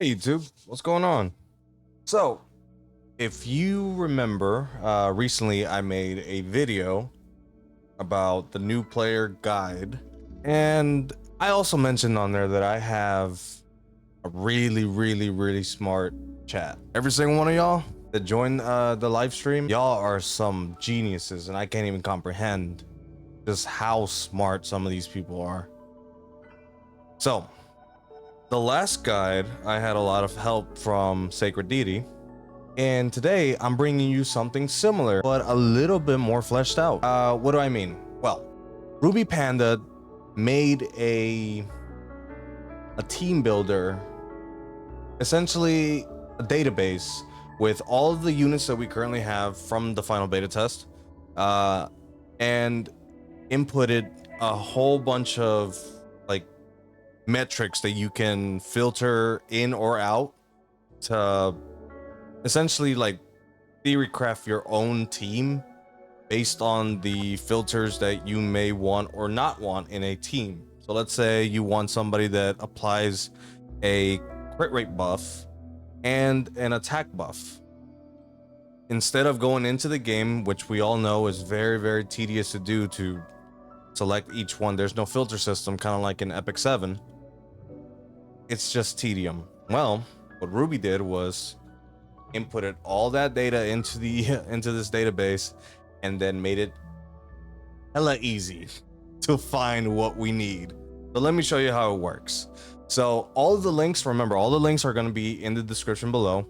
Hey YouTube, what's going on? So, if you remember, recently I made a video about the new player guide, and I also mentioned on there that I have a really smart chat. Every single one of y'all that joined the live stream, y'all are some geniuses, and I can't even comprehend just how smart some of these people are. So, the last guide, I had a lot of help from Sacred Deity. And today I'm bringing you something similar, but a little bit more fleshed out. What do I mean? Well, Ruby Panda made a team builder, essentially a database with all of the units that we currently have from the final beta test, and inputted a whole bunch of like metrics that you can filter in or out to essentially like theory craft your own team based on the filters that you may want or not want in a team. So let's say you want somebody that applies a crit rate buff and an attack buff. Instead of going into the game, which we all know is very tedious to do, to select each one, there's no filter system, kind of like in Epic 7. It's just tedium. Well, what Ruby did was inputted all that data into this database and then made it hella easy to find what we need. So let me show you how it works. So all of the links, remember, all the links are going to be in the description below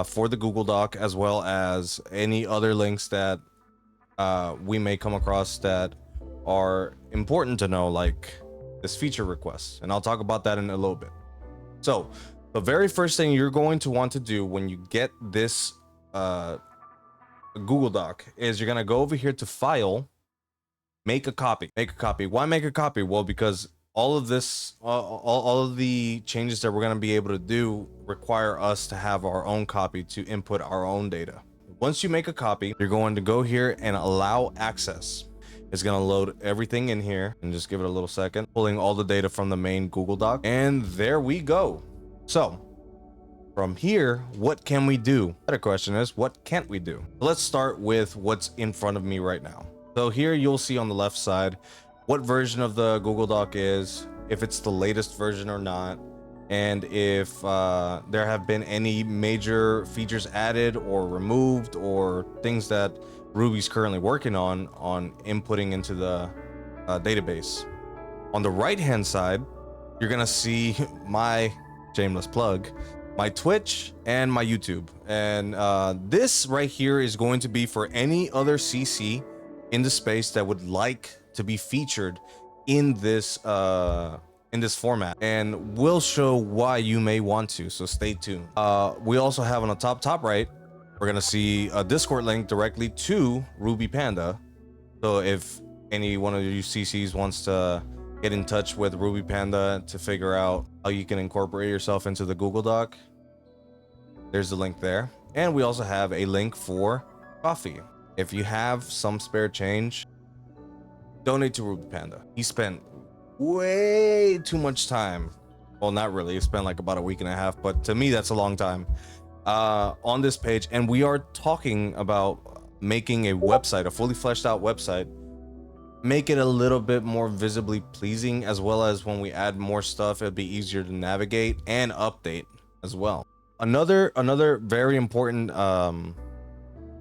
for the Google Doc, as well as any other links that we may come across that are important to know, like this feature request, and I'll talk about that in a little bit. So the very first thing you're going to want to do when you get this Google Doc is you're going to go over here to File, make a copy. Why make a copy? Well, because all of this, all of the changes that we're going to be able to do require us to have our own copy to input our own data. Once you make a copy, you're going to go here and allow access. It's going to load everything in here, and just give it a little second, pulling all the data from the main Google Doc, and there we go. So from here, what can we do? The better question is, what can't we do? Let's start with what's in front of me right now. So here you'll see on the left side what version of the Google Doc is, if it's the latest version or not, and if there have been any major features added or removed, or things that Ruby's currently working on inputting into the database. On the right hand side, you're gonna see my shameless plug, my Twitch and my YouTube, and this right here is going to be for any other CC in the space that would like to be featured in this format, and we'll show why you may want to, so stay tuned. We also have on the top right, we're gonna see a Discord link directly to Ruby Panda. So if any one of you CCs wants to get in touch with Ruby Panda to figure out how you can incorporate yourself into the Google Doc, there's the link there. And we also have a link for coffee. If you have some spare change, donate to Ruby Panda. He spent way too much time, well, not really, he spent like about a week and a half, but to me that's a long time, on this page. And we are talking about making a website, a fully fleshed out website, make it a little bit more visibly pleasing, as well as when we add more stuff, it'll be easier to navigate and update as well. Another very important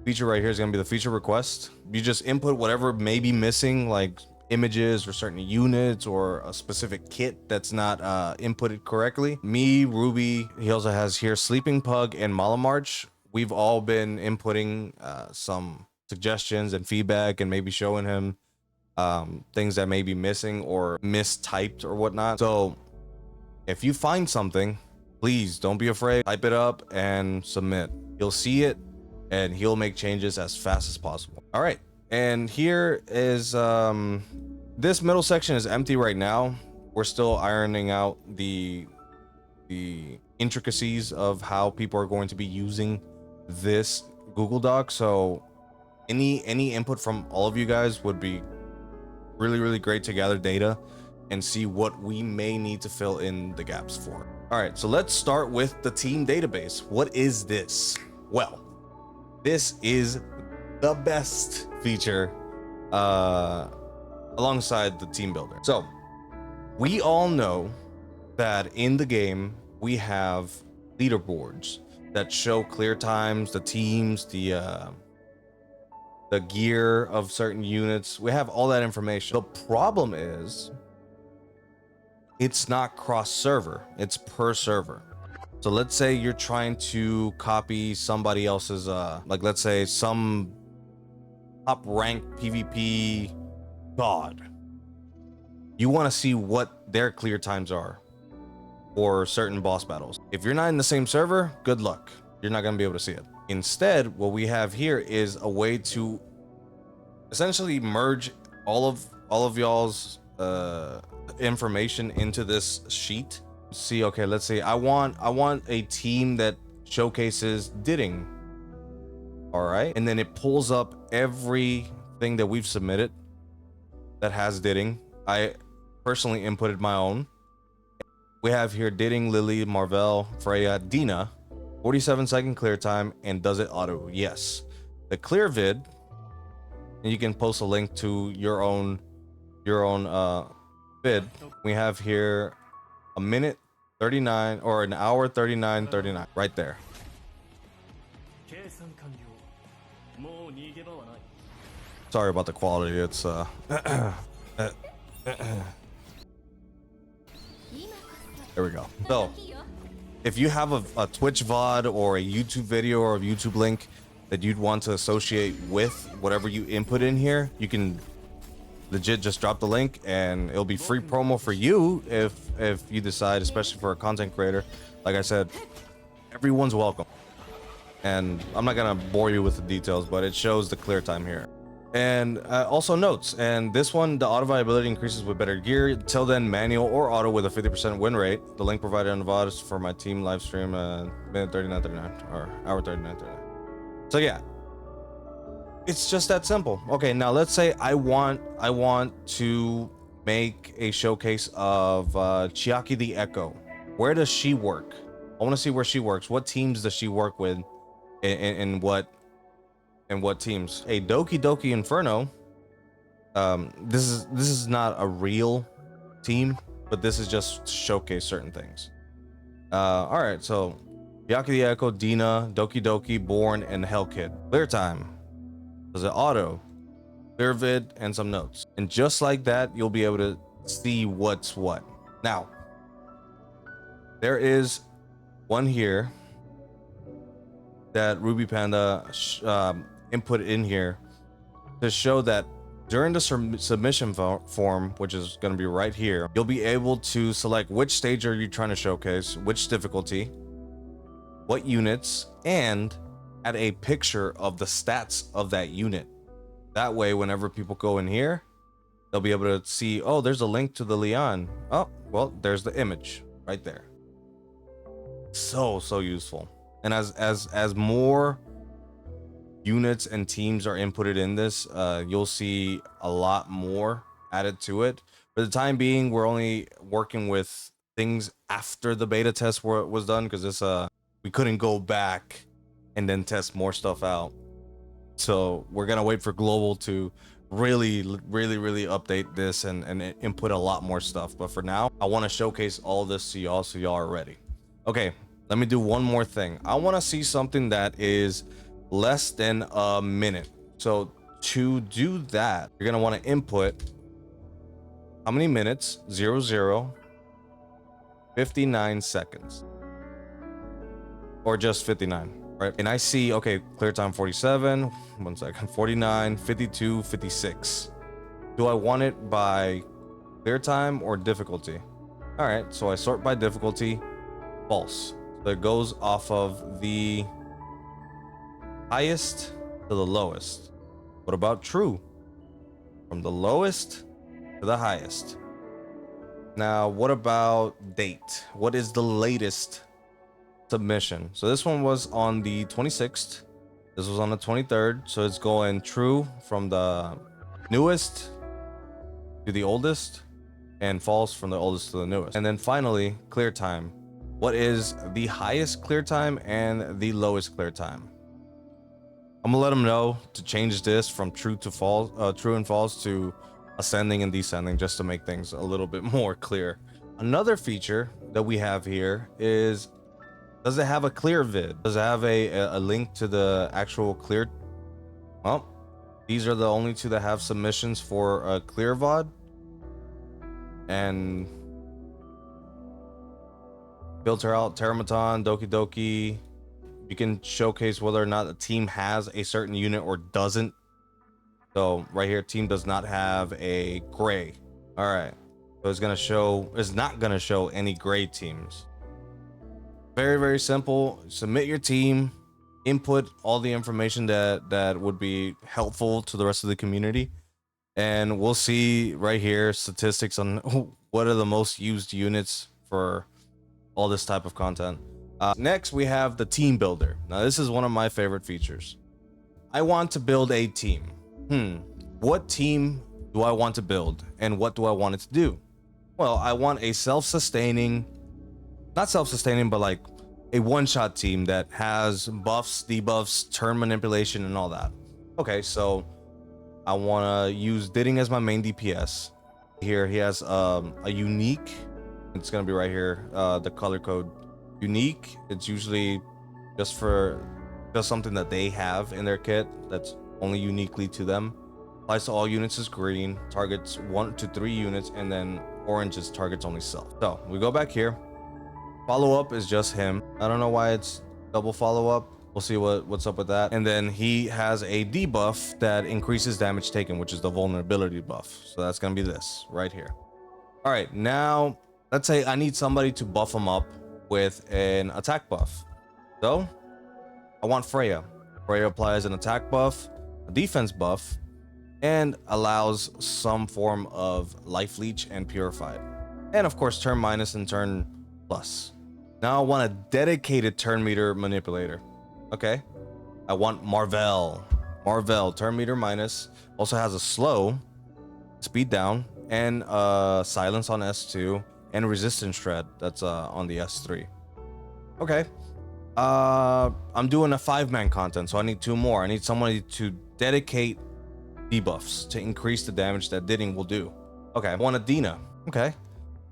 feature right here is going to be the feature request. You just input whatever may be missing, like images or certain units or a specific kit that's not inputted correctly. Me, Ruby, he also has here SleepingPug and Malamarch. We've all been inputting some suggestions and feedback, and maybe showing him things that may be missing or mistyped or whatnot. So if you find something, please don't be afraid, type it up and submit. He'll see it and he'll make changes as fast as possible. All right, and here is this middle section is empty right now. We're still ironing out the intricacies of how people are going to be using this Google Doc. So any input from all of you guys would be really great to gather data and see what we may need to fill in the gaps for. All right, so let's start with the team database. What is this? Well, this is the best feature alongside the team builder. So we all know that in the game we have leaderboards that show clear times, the teams, the gear of certain units. We have all that information. The problem is it's not cross server, it's per server. So let's say you're trying to copy somebody else's like let's say some top ranked PvP god. You want to see what their clear times are for certain boss battles. If you're not in the same server, good luck. You're not going to be able to see it. Instead, what we have here is a way to essentially merge all of y'all's information into this sheet. See, okay, let's say I want a team that showcases Didding. All right, and then it pulls up everything that we've submitted that has Didding. I personally inputted my own. We have here Didding, Lily, Marvel, Freya, Dina, 47-second clear time, and does it auto? Yes. The clear vid, and you can post a link to your own vid. We have here a minute 39 or an hour 39 right there. Sorry about the quality. It's there we go. So if you have a Twitch VOD or a YouTube video or a YouTube link that you'd want to associate with whatever you input in here, you can legit just drop the link and it'll be free promo for you if you decide, especially for a content creator. Like I said, everyone's welcome. And I'm not gonna bore you with the details, but it shows the clear time here. And also notes, and this one, the auto viability increases with better gear. Till then, manual or auto with a 50% win rate. The link provided on the VOD is for my team live stream, minute 39 or hour 39. So yeah, it's just that simple. Okay, now let's say I want to make a showcase of Chiaki the Echo. Where does she work? I want to see where she works. What teams does she work with, and what teams? A Doki Doki Inferno. This is not a real team, but this is just to showcase certain things. All right, so Chiaki the Echo, Dina, Doki Doki, Born, and Hellkid. Clear time. Does it auto? Clear vid and some notes. And just like that, you'll be able to see what's what. Now, there is one here that Ruby Panda input in here to show that during the submission form, which is going to be right here, you'll be able to select which stage are you trying to showcase, which difficulty, what units, and add a picture of the stats of that unit. That way, whenever people go in here, they'll be able to see, oh, there's a link to the Leon. Oh, well, there's the image right there. So useful. And as more units and teams are inputted in this, you'll see a lot more added to it. For the time being, we're only working with things after the beta test was done, because this we couldn't go back and then test more stuff out. So we're gonna wait for global to really update this and input a lot more stuff. But for now, I want to showcase all this to y'all so y'all are ready. Okay, let me do one more thing. I want to see something that is less than a minute. So to do that, you're gonna want to input how many minutes. 59 seconds, or just 59. Right, and I see, okay, clear time 47, 1 second, 49, 52, 56. Do I want it by clear time or difficulty? All right, so I sort by difficulty. False. So it goes off of the highest to the lowest. What about true? From the lowest to the highest. Now, what about date? What is the latest submission? So this one was on the 26th. This was on the 23rd. So it's going true from the newest to the oldest, and false from the oldest to the newest. And then finally, clear time. what is the highest clear time and the lowest clear time. I'm gonna let them know to change this from true and false to ascending and descending, just to make things a little bit more clear. Another feature that we have here is, does it have a clear vid? Does it have a link to the actual clear? Well, these are the only two that have submissions for a clear VOD. And filter out Terramaton, Doki Doki. You can showcase whether or not a team has a certain unit or doesn't. So right here, team does not have a gray. All right, so it's not gonna show any gray teams. Very, very simple. Submit your team, input all the information that would be helpful to the rest of the community, and we'll see right here statistics on what are the most used units for all this type of content. Next, we have the team builder. Now, this is one of my favorite features. I want to build a team. What team do I want to build, and what do I want it to do? Well, I want a self-sustaining, not self-sustaining, but like a one-shot team that has buffs, debuffs, turn manipulation, and all that. Okay, so I want to use Didding as my main DPS. Here, he has a unique. It's gonna be right here. The color code unique. It's usually just something that they have in their kit that's only uniquely to them. Applies to all units as green, targets 1 to 3 units, and then orange is targets only self. So we go back here. Follow up is just him. I don't know why it's double follow up. We'll see what's up with that. And then he has a debuff that increases damage taken, which is the vulnerability buff. So that's gonna be this right here. All right, now let's say I need somebody to buff him up with an attack buff. So I want Freya. Freya applies an attack buff, a defense buff, and allows some form of life leech and purified, and of course turn minus and turn plus. Now I want a dedicated turn meter manipulator. Okay, I want Marvel turn meter minus, also has a slow, speed down, and silence on S2, and resistance shred that's on the S3. Okay, I'm doing a 5-man content, so I need 2 more. I need somebody to dedicate debuffs to increase the damage that Didding will do. Okay, I want a Dina. Okay,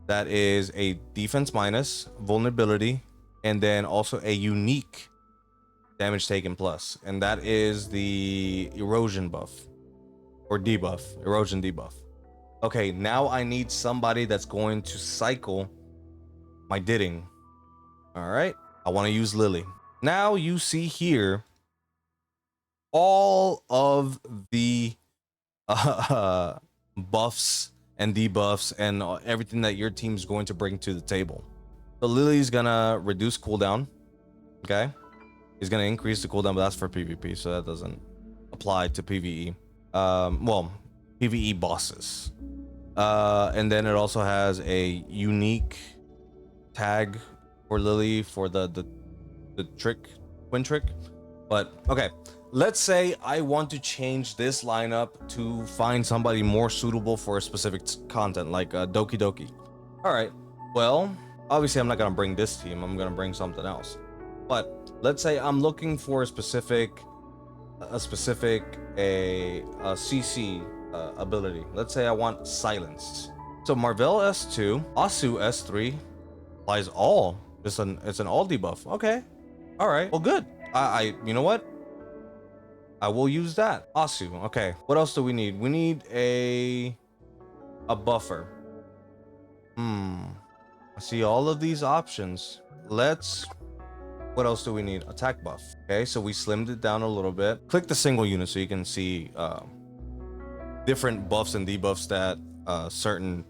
that is a defense minus, vulnerability, and then also a unique damage taken plus, and that is the erosion buff or debuff, erosion debuff. Okay, now I need somebody that's going to cycle my Didding. All right, I want to use Lily. Now you see here all of the buffs and debuffs and everything that your team's going to bring to the table. So Lily's gonna reduce cooldown. Okay, he's gonna increase the cooldown, but that's for PvP, so that doesn't apply to PvE. Well, PvE bosses. And then it also has a unique tag for Lily for the twin trick. But okay, let's say I want to change this lineup to find somebody more suitable for a specific content, like Doki Doki. All right, well, obviously I'm not gonna bring this team, I'm gonna bring something else. But let's say I'm looking for a specific CC ability. Let's say I want silenced. So Marvel S2, Asu S3 applies all. It's an all debuff. Okay, all right, well, good. I you know what, I will use that. Asu. Okay, what else do we need? We need a buffer. I see all of these options. What else do we need? Attack buff. Okay, so we slimmed it down a little bit. Click the single unit so you can see different buffs and debuffs that certain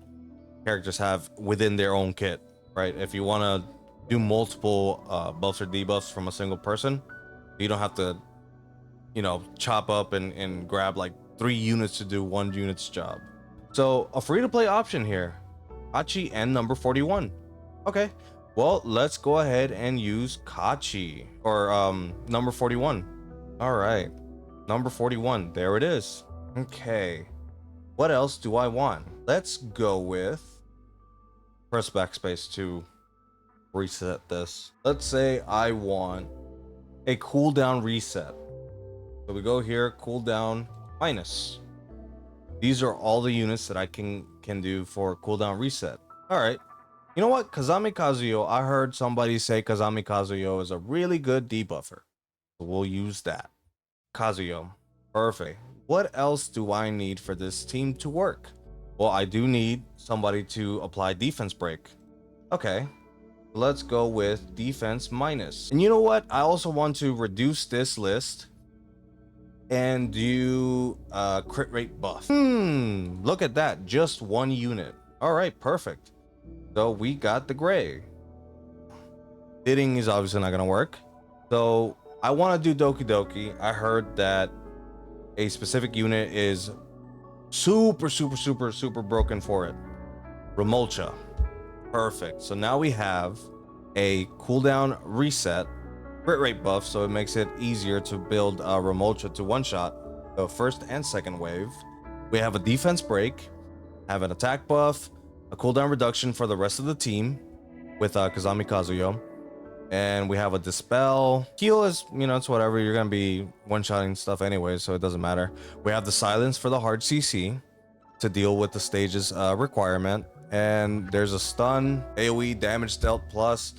characters have within their own kit, right? If you want to do multiple buffs or debuffs from a single person, you don't have to, you know, chop up and grab like 3 units to do 1 unit's job. So a free-to-play option here, Kachi and number 41. Okay, well, let's go ahead and use Kachi or number 41. All right, number 41, there it is. Okay, what else do I want? Let's go with, press backspace to reset this. Let's say I want a cooldown reset. So we go here, cooldown minus. These are all the units that I can do for cooldown reset. All right. You know what? Kazami Kazuyo, I heard somebody say Kazami Kazuyo is a really good debuffer. So we'll use that. Kazuyo. Perfect. What else do I need for this team to work? Well, I do need somebody to apply defense break. Okay. Let's go with defense minus. And you know what? I also want to reduce this list and do crit rate buff. Look at that. Just one unit. All right, perfect. So we got the gray. Bidding is obviously not gonna work. So I want to do Doki Doki. I heard that a specific unit is super broken for it. Remolcha. Perfect. So now we have a cooldown reset, crit rate buff, so it makes it easier to build Remolcha to one shot the first and second wave. We have a defense break, have an attack buff, a cooldown reduction for the rest of the team with Kazami Kazuyo, and we have a dispel. Heal is, you know, it's whatever. You're gonna be one-shotting stuff anyway, so it doesn't matter. We have the silence for the hard CC to deal with the stages requirement, and there's a stun, AoE damage dealt plus.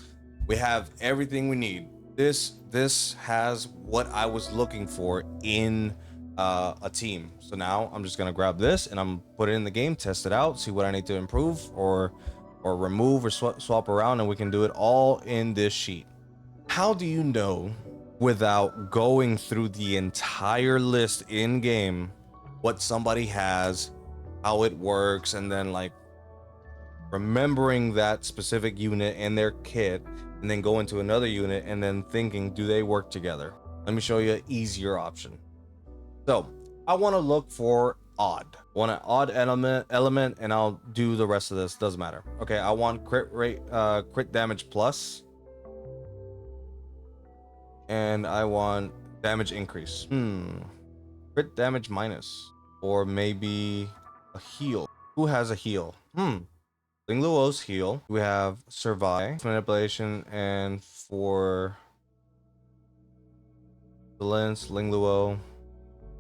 We have everything we need. This has what I was looking for in a team. So now I'm just gonna grab this and I'm put it in the game, test it out, see what I need to improve or remove or swap around, and we can do it all in this sheet. How do you know without going through the entire list in game what somebody has, how it works, and then like remembering that specific unit and their kit, and then go into another unit and then thinking, do they work together? Let me show you an easier option. So I want to look for odd. I want an odd element, and I'll do the rest of this. Doesn't matter. Okay, I want crit rate, crit damage plus, and I want damage increase. Crit damage minus, or maybe a heal. Who has a heal? Ling Luo's heal. We have survive, manipulation, and for Valence, Ling Luo.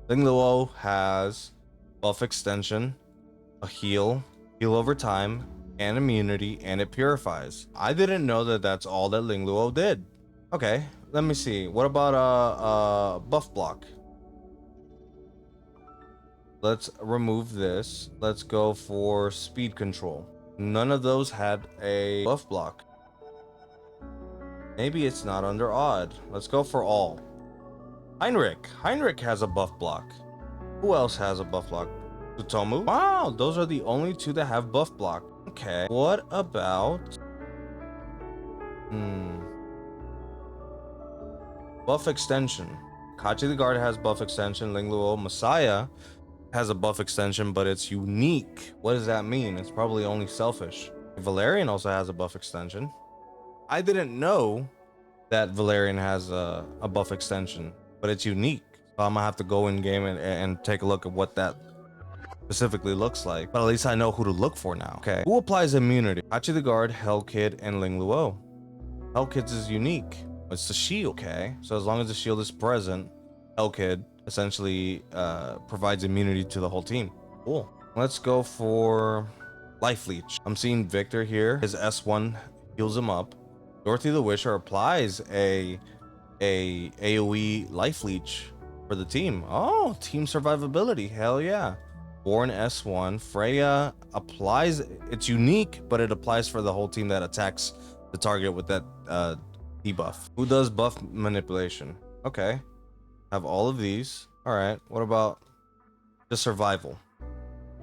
Ling Luo has buff extension, a heal over time, and immunity, and it purifies. I didn't know that that's all that Ling Luo did. Okay, let me see. What about buff block? Let's remove this. Let's go for speed control. None of those had a buff block. Maybe it's not under odd. Let's go for all. Heinrich has a buff block. Who else has a buff block? Tsutomu? Wow, those are the only two that have buff block. Okay, what about buff extension? Kachi the Guard has buff extension. Ling Luo Messiah has a buff extension, but it's unique. What does that mean? It's probably only selfish. Valerian also has a buff extension. I didn't know that Valerian has a buff extension, but it's unique. So I'm gonna have to go in game and take a look at what that specifically looks like. But at least I know who to look for now. Okay, who applies immunity? Hachi the Guard, Hellkid, and Ling Luo. Hellkid's is unique. It's the shield. Okay, so as long as the shield is present, Hellkid essentially provides immunity to the whole team. Cool. Let's go for life leech. I'm seeing Victor here. His S1 heals him up. Dorothy the Wisher applies a AoE life leech for the team. Oh, team survivability. Hell yeah. Born S1. Freya applies, it's unique, but it applies for the whole team that attacks the target with that debuff. Who does buff manipulation? Okay. Have all of these. All right. What about the survival?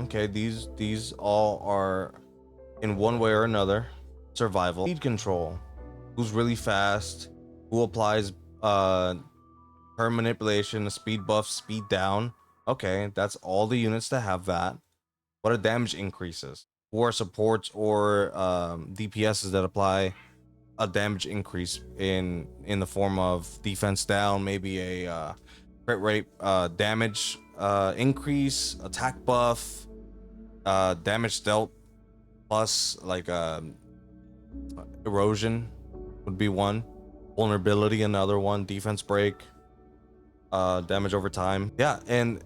Okay, these all are in one way or another. Survival. Speed control. Who's really fast? Who applies her manipulation, speed buff, speed down? Okay, that's all the units that have that. What are damage increases? Who are supports or DPSs that apply a damage increase in the form of defense down, maybe a crit rate damage increase, attack buff, damage dealt plus like erosion. would be one. Vulnerability, another one. Defense break, damage over time. Yeah, and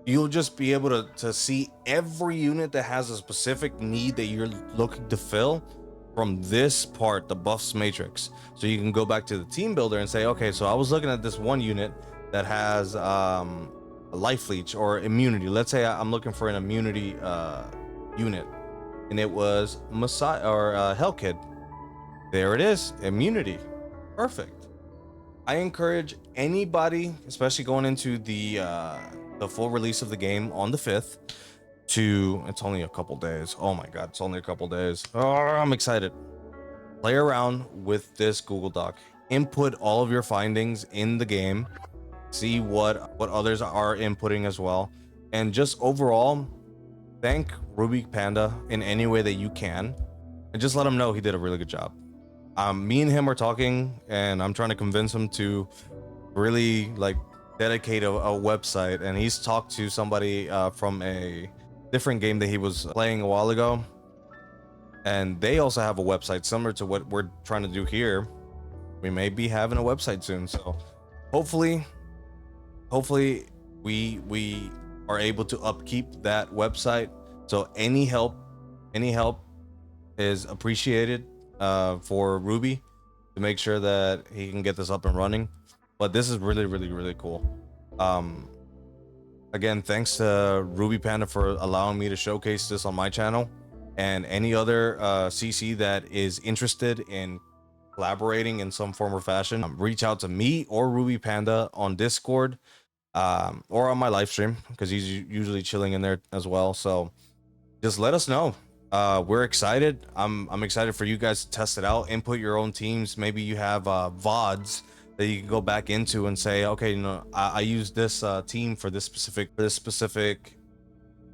you'll just be able to see every unit that has a specific need that you're looking to fill from this part, the buffs matrix. So you can go back to the team builder and say, okay, so I was looking at this one unit that has a life leech or immunity. Let's say I'm looking for an immunity unit, and it was Messiah or Hellkid. There it is, immunity. Perfect. I encourage anybody, especially going into the full release of the game on the 5th, to, it's only a couple days. Oh my god, it's only a couple days. Oh, I'm excited. Play around with this Google Doc. Input all of your findings in the game. See what others are inputting as well. And just overall, thank Ruby Panda in any way that you can. And just let him know he did a really good job. Me and him are talking, and I'm trying to convince him to really like dedicate a website. And he's talked to somebody from a different game that he was playing a while ago, and they also have a website similar to what we're trying to do here. We may be having a website soon, so hopefully we are able to upkeep that website. So any help is appreciated for Ruby to make sure that he can get this up and running. But this is really cool. Again, thanks to Ruby Panda for allowing me to showcase this on my channel, and any other CC that is interested in collaborating in some form or fashion, reach out to me or Ruby Panda on Discord, or on my live stream, because he's usually chilling in there as well. So just let us know. We're excited. I'm excited for you guys to test it out, input your own teams. Maybe you have VODs that you can go back into and say, okay, you know, I use this team for this specific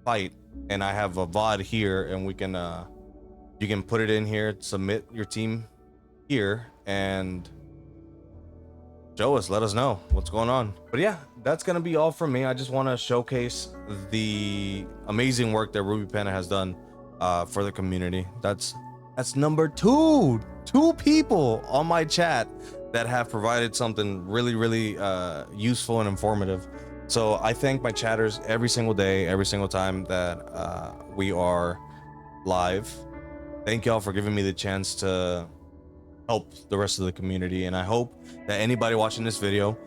fight, and I have a VOD here, and we can you can put it in here, submit your team here, and show us, let us know what's going on. But yeah, that's gonna be all from me. I just want to showcase the amazing work that Ruby Panda has done for the community. That's number two people on my chat that have provided something really useful and informative. So I thank my chatters every single day, every single time that we are live. Thank y'all for giving me the chance to help the rest of the community, and I hope that anybody watching this video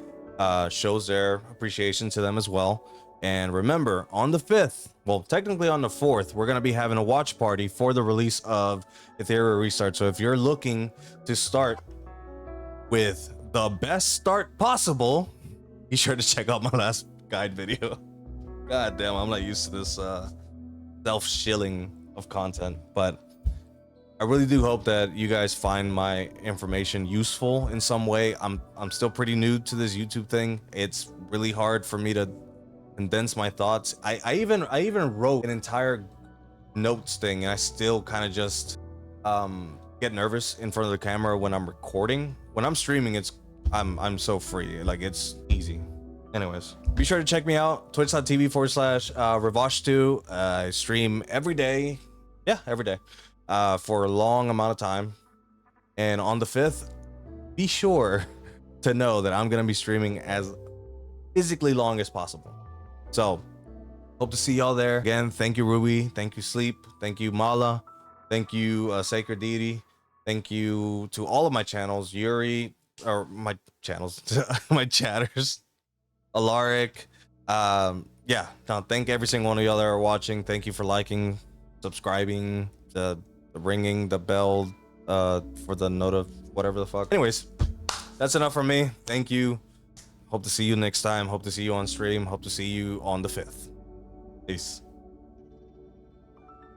shows their appreciation to them as well. And remember, on the 5th, well, technically on the 4th, we're going to be having a watch party for the release of Etheria Restart. So if you're looking to start with the best start possible, be sure to check out my last guide video. God damn, I'm not used to this self-shilling of content, but I really do hope that you guys find my information useful in some way. I'm still pretty new to this YouTube thing. It's really hard for me to condense my thoughts. I even wrote an entire notes thing, and I still kind of just get nervous in front of the camera when I'm recording. When I'm streaming, I'm so free, like it's easy. Anyways, be sure to check me out, twitch.tv/Revashtu. I stream every day. Yeah, every day. For a long amount of time. And on the 5th, be sure to know that I'm going to be streaming as physically long as possible. So hope to see y'all there. Again, thank you, Ruby. Thank you, Sleep. Thank you, Mala. Thank you, Sacred Deity. Thank you to all of my channels, Yuri, or my channels, my chatters, Alaric. Yeah, no, thank every single one of y'all that are watching. Thank you for liking, subscribing, the ringing the bell for the note of whatever the fuck. Anyways, that's enough from me. Thank you. Hope to see you next time. Hope to see you on stream. Hope to see you on the 5th. Peace.